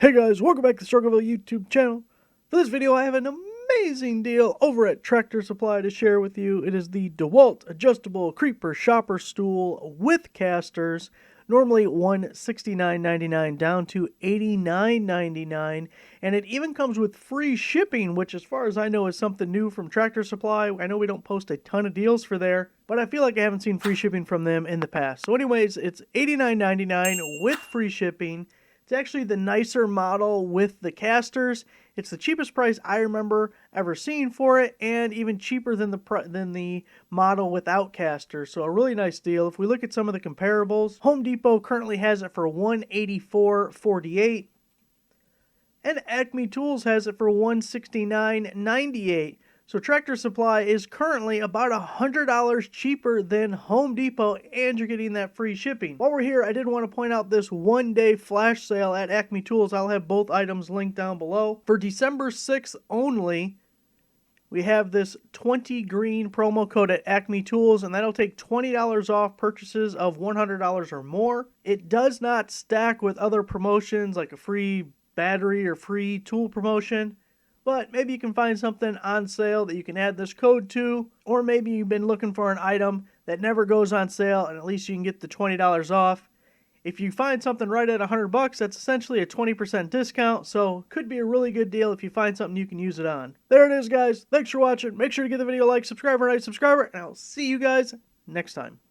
Hey guys, welcome back to the Struggleville YouTube channel. For this video, I have an amazing deal over at Tractor Supply to share with you. It is the DeWALT adjustable creeper shopper stool with casters. Normally $169.99 down to $89.99, and it even comes with free shipping, which as far as I know is something new from Tractor Supply. I know we don't post a ton of deals for there, but I feel like I haven't seen free shipping from them in the past. So anyways, it's $89.99 with free shipping. It's actually the nicer model with the casters. It's the cheapest price I remember ever seeing for it, and even cheaper than the model without casters. So a really nice deal. If we look at some of the comparables, Home Depot currently has it for $184.48, and Acme Tools has it for $169.98. So Tractor Supply is currently about $100 cheaper than Home Depot, and you're getting that free shipping. While we're here, I did want to point out this one-day flash sale at Acme Tools. I'll have both items linked down below. For December 6th only, we have this 20 green promo code at Acme Tools, and that'll take $20 off purchases of $100 or more. It does not stack with other promotions like a free battery or free tool promotion. But maybe you can find something on sale that you can add this code to, or maybe you've been looking for an item that never goes on sale and at least you can get the $20 off. If you find something right at $100, that's essentially a 20% discount, so could be a really good deal if you find something you can use it on. There it is, guys. Thanks for watching. Make sure to give the video a like, subscribe, and I'll see you guys next time.